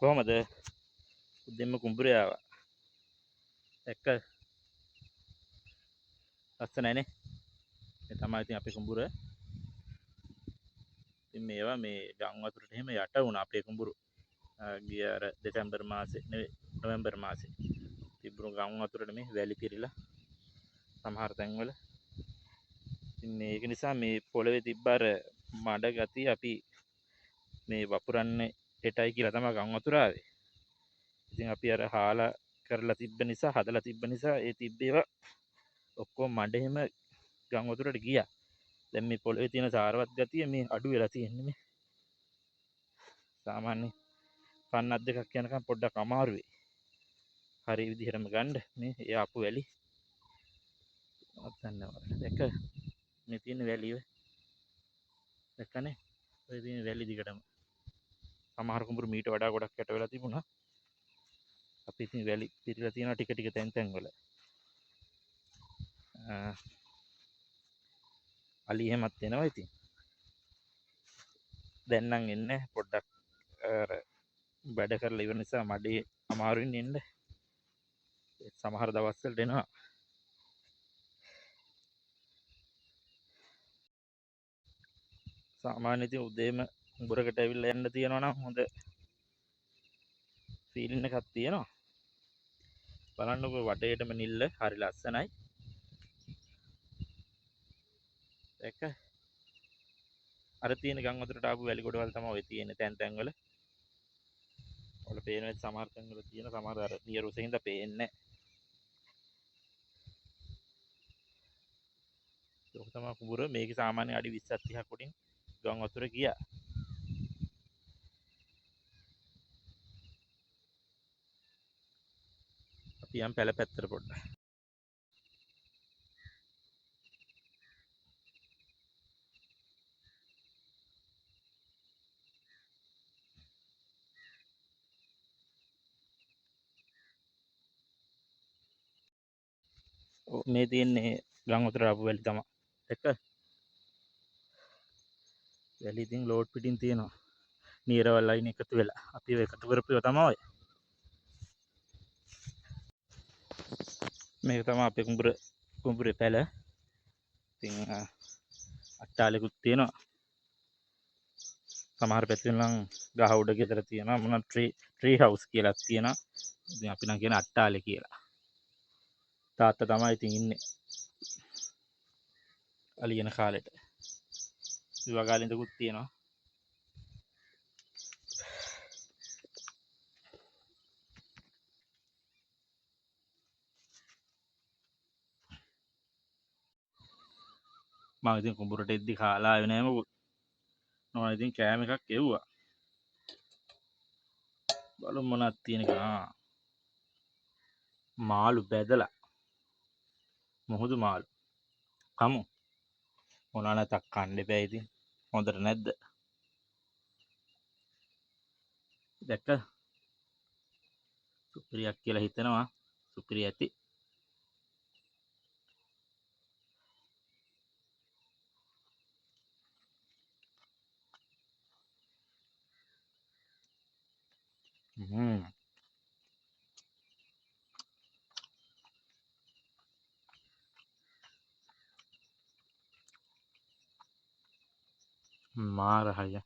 කොහමද උදෙන්ම කුඹුරේ ආවා. දැක්ක ලස්සනයිනේ. මේ තමයි ඉතින් අපේ කුඹුර. ඉතින් මේවා මේ ගම් වතුරට එහෙම යට වුණා අපේ කුඹුරු. ගිය අර දෙසැම්බර් මාසේ නෙවෙයි නොවැම්බර් මාසේ තිබුණු ගම් වතුරට මේ වැලි පිරීලා සමහර තැන්වල. ඉතින් මේක නිසා මේ පොළවේ තිබ්බ අර මඩ ගතිය අපි මේ වපුරන්නේ හෙටයි කියලා තමයි ගම් වතුර ආවේ. ඉතින් අපි අර හාලා කරලා තිබ්බ නිසා හදලා තිබ්බ නිසා ඒ තිබ්බේවා ඔක්කොම මඩ එහෙම ගම් වතුරට ගියා. දැන් මේ පොළවේ තියෙන සාරවත් ගතිය මේ අඩු වෙලා තියෙන්නේ මේ. සාමාන්‍ය පන්නත් දෙකක් යනකම් පොඩ්ඩක් අමාරුයි. හරි විදිහටම ගන්න මේ ඒ ආපු වැලි. අත්දන්නවා. දැක්ක මේ තියෙන වැලි ඔය. දැක්කනේ? ඔය තියෙන වැලි දිගටම. සමහර කුඹුරු මීට වඩා ගොඩක් යට වෙලා තිබුණා. අපි ඉතින් වැලි පිරීලා තියෙනවා ටික ටික තැන් වල. අලි එහෙමත් එනවා ඉතින්. දැන් නම් එන්නේ පොඩ්ඩක් අර වැඩ කරලා ඉවර නිසා මඩේ අමාරුවෙන් එන්න. සමහර දවස්වලට එනවා. සාමාන්‍ය ඉතින් උදේම උඹරකට ඇවිල්ලා යන්න තියෙනවා නම් හොඳ ෆීලින් එකක් තියෙනවා. බලන්නකො වටේටම නිල්ල හරි ලස්සනයි. දැක්ක? අර තියෙන ගම් වතුරට ආපු වැලි ගොඩවල් තමයි ඔය තියෙන්නේ තැන් වල. වල පේනවා සමහර තැන් වල තියෙන සමහර අර නියරුස හින්දා පේන්නේ නැහැ. ඒක තමයි කුඹුර. මේක සාමාන්‍ය අඩි 20ක් 30ක් උඩින් ගම් වතුර ගියා. අපි යම් පැල පැත්තට පොඩ්ඩක්. මේ තියෙන්නේ ගම් වතුර ආපු වැලි තමයි. දැක්ක? වැලි ඉතින් ලෝඩ් පිටින් තියෙනවා. නීරවල් අයින් එකතු වෙලා. අපි ඒව එකතු කරපුවා තමයි ඔය. මේක තමයි අපේ කුඹුරේ පැල. ඉතින් අට්ටාලෙකුත් තියෙනවා. සමහර පැතිවල නම් ගහ උඩ ගෙදර තියෙනවා. මොන ට්‍රී හවුස් කියලා තියෙනවා. ඉතින් අපි නම් කියන අට්ටාලේ කියලා. තාත්තා තමයි ඉතින් ඉන්නේ අලියන කාලෙට. විවාගාලින්දකුත් තියෙනවා. මම ඉතින් කුඹුරට එද්දි කාලා ආවේ නෑ මොකද. නෝනා ඉතින් කෑම එකක් එව්වා. බලමු මොනවද තියෙන කියලා. මාළු බැදලා. මොහොදු මාළු. කමු. මොනවා නැතක් කන්න එපා ඉතින්. හොඳට නැද්ද? දැක්ක? සුපිරියක් කියලා හිතනවා. සුපිරි ඇති. මාර හරිය.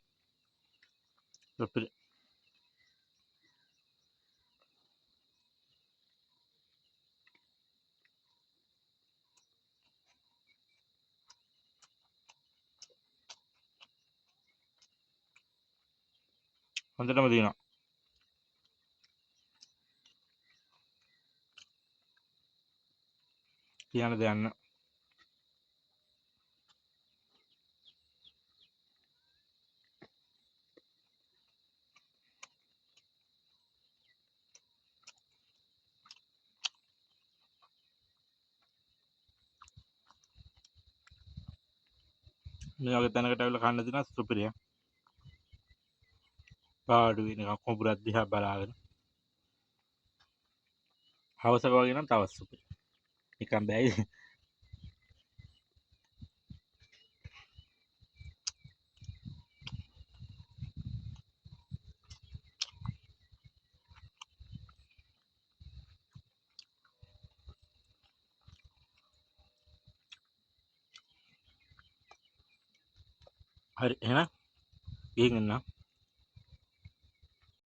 සුපිරි. හොඳටම දිනනවා. කියන්න දෙයක් නෑ. මේ වගේ තැනකට ඇවිල්ලා කන්න දිනා සුපිරිය. පාඩුවේ නිකන් කුඹුරක් දිහා බලාගෙන. හවසක වගේ නම් තවත් සුපිරි. නිකන් බෑයි. හරි එහෙනම් ගිහින් එන්නම්